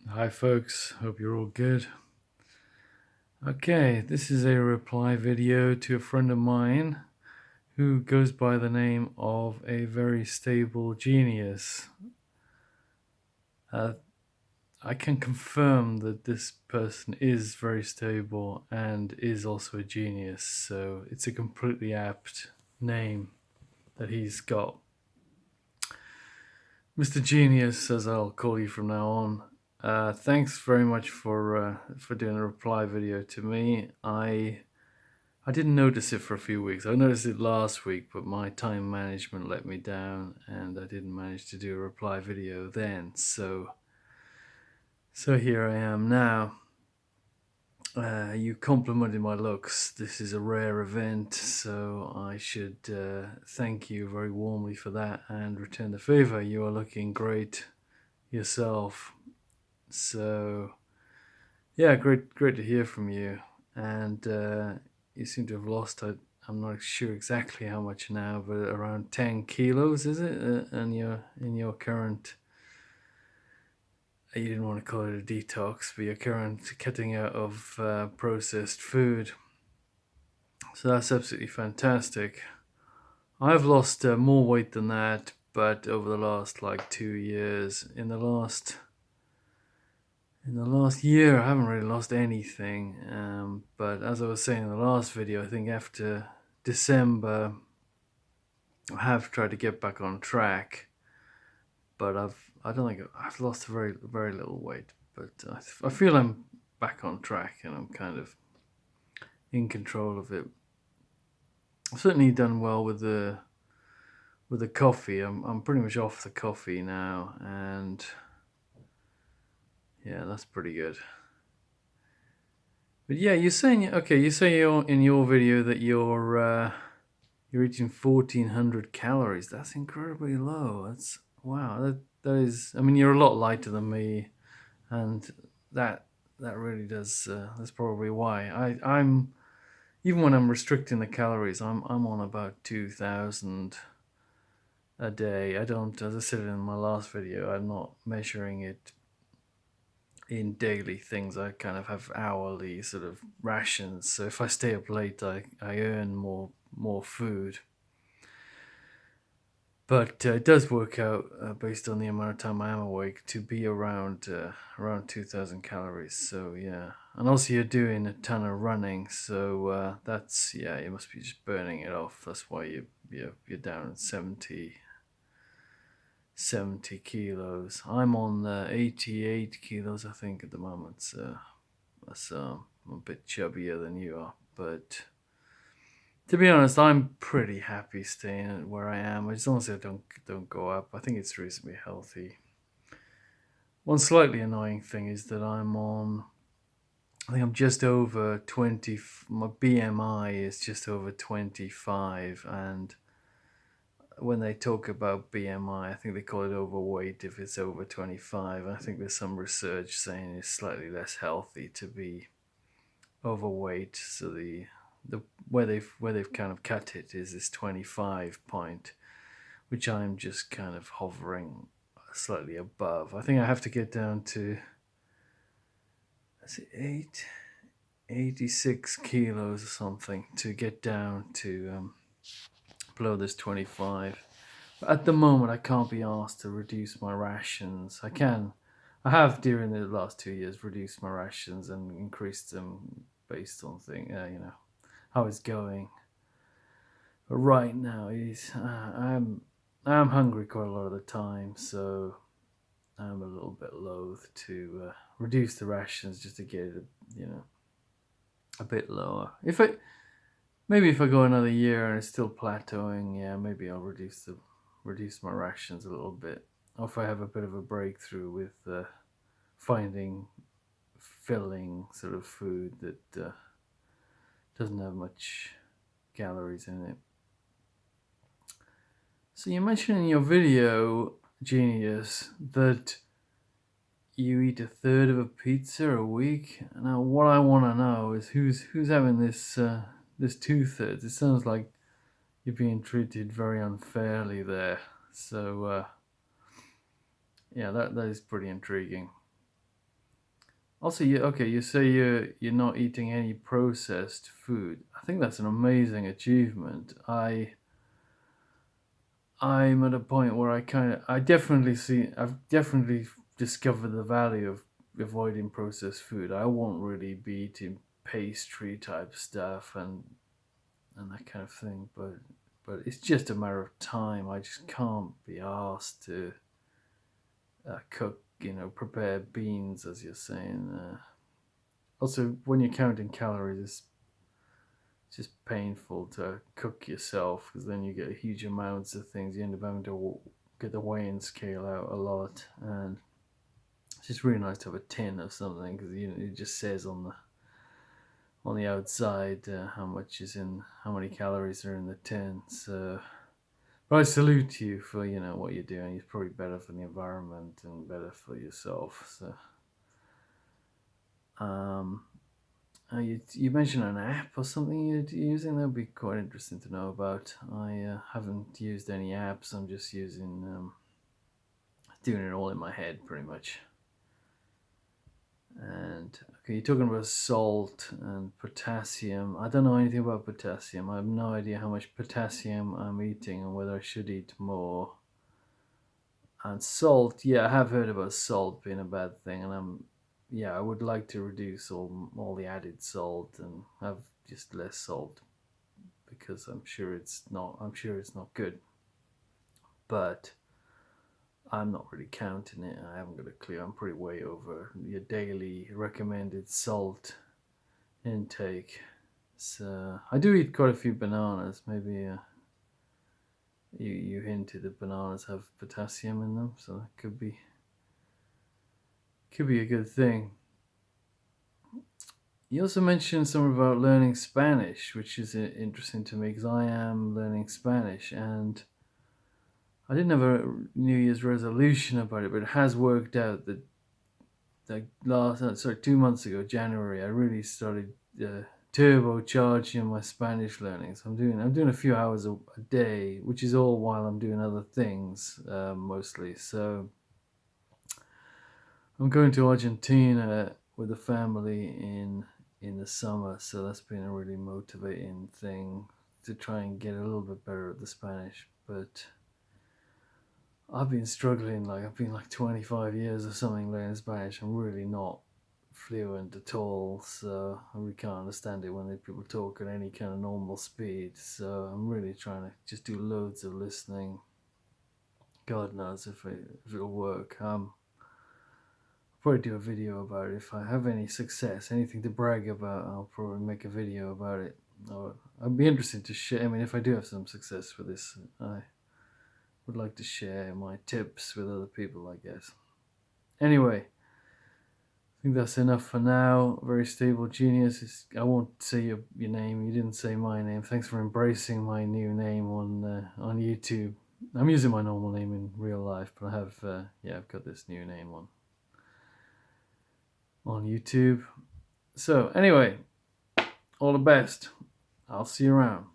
Hi folks, hope you're all good. Okay, this is a reply video to a friend of mine who goes by the name of a very stable genius. Uh, I can confirm that this person is very stable and is also a genius, so it's a completely apt name that he's got. Mr. Genius, as I'll call you from now on. Thanks very much for doing a reply video to me. I didn't notice it for a few weeks. I noticed it last week, but my time management let me down, and I didn't manage to do a reply video then. So here I am now. You complimented my looks. This is a rare event, so I should thank you very warmly for that and return the favor. You are looking great yourself. So yeah, great to hear from you. And you seem to have lost. I'm not sure exactly how much now, but around 10 kilos, is it? And you're in your current. You didn't want to call it a detox, but your current cutting out of processed food. So that's absolutely fantastic. I've lost more weight than that, but over the last like 2 years. In the last year, I haven't really lost anything. But as I was saying in the last video, I think after December, I have tried to get back on track. But I don't think I've lost very little weight. But I feel I'm back on track and I'm kind of in control of it. I've certainly done well with the coffee. I'm pretty much off the coffee now, and yeah, that's pretty good. But yeah, you're saying okay. You say in your video that you're eating 1,400 calories. That's incredibly low. That's wow. That is. I mean, you're a lot lighter than me, and that really does. That's probably why I'm even when I'm restricting the calories, I'm on about 2,000 a day. I don't, as I said in my last video, I'm not measuring it in daily things. I kind of have hourly sort of rations. So if I stay up late, I earn more food. But it does work out based on the amount of time I am awake to be around 2,000 calories. So yeah, and also you're doing a ton of running, so that's yeah, you must be just burning it off. That's why you're down at 70 kilos. I'm on 88 kilos, I think, at the moment. So that's I'm a bit chubbier than you are, but to be honest, I'm pretty happy staying where I am. As long as I don't go up, I think it's reasonably healthy. One slightly annoying thing is that I think I'm just over 20. My BMI is just over 25, and when they talk about BMI, I think they call it overweight if it's over 25. I think there's some research saying it's slightly less healthy to be overweight. So the where they've kind of cut it is this 25 point, which I'm just kind of hovering slightly above. I think I have to get down to, is it 86 kilos or something to get down to below this 25. But at the moment, I can't be asked to reduce my rations. I have during the last 2 years reduced my rations and increased them based on how it's going. But right now, I'm hungry quite a lot of the time, so I'm a little bit loath to reduce the rations just to get it, a bit lower. If I go another year and it's still plateauing, yeah, maybe I'll reduce my rations a little bit. Or if I have a bit of a breakthrough with finding filling sort of food that doesn't have much calories in it. So you mentioned in your video, Genius, that you eat a third of a pizza a week. Now, what I want to know is who's having this 2/3. It sounds like you're being treated very unfairly there. So yeah, that is pretty intriguing. Also, you say you're not eating any processed food. I think that's an amazing achievement. I'm at a point where I've definitely discovered the value of avoiding processed food. I won't really be eating pastry type stuff and that kind of thing, but it's just a matter of time. I just can't be asked to cook, prepare beans, as you're saying. Also, when you're counting calories, it's just painful to cook yourself because then you get huge amounts of things. You end up having to get the weighing scale out a lot, and it's just really nice to have a tin of something because it just says on the outside how many calories are in the tin. So, but I salute you for what you're doing. It's probably better for the environment and better for yourself. So, um, you mentioned an app or something you're using. That'd be quite interesting to know about. I haven't used any apps. I'm just doing it all in my head pretty much. And okay, you're talking about salt and potassium. I don't know anything about potassium. I have no idea how much potassium I'm eating and whether I should eat more. And salt, yeah, I have heard about salt being a bad thing, and I would like to reduce all the added salt and have just less salt because I'm sure it's not good. But I'm not really counting it. I haven't got a clue. I'm pretty way over your daily recommended salt intake. So I do eat quite a few bananas. Maybe you hinted that bananas have potassium in them, so that could be a good thing. You also mentioned something about learning Spanish, which is interesting to me because I am learning Spanish and I didn't have a New Year's resolution about it, but it has worked out that 2 months ago, January, I really started turbocharging my Spanish learning. So I'm doing a few hours a day, which is all while I'm doing other things mostly. So I'm going to Argentina with the family in the summer, so that's been a really motivating thing to try and get a little bit better at the Spanish. But I've been struggling, like I've been like 25 years or something learning Spanish. I'm really not fluent at all, so I really can't understand it when people talk at any kind of normal speed. So I'm really trying to just do loads of listening. God knows if it'll work. Probably do a video about it if I have any success, anything to brag about. I'll probably make a video about it. I'd be interested to share. I mean, if I do have some success with this, I would like to share my tips with other people, I guess. Anyway, I think that's enough for now. Very stable genius. I won't say your name. You didn't say my name. Thanks for embracing my new name on YouTube. I'm using my normal name in real life, but I've got this new name on YouTube. So anyway, all the best. I'll see you around.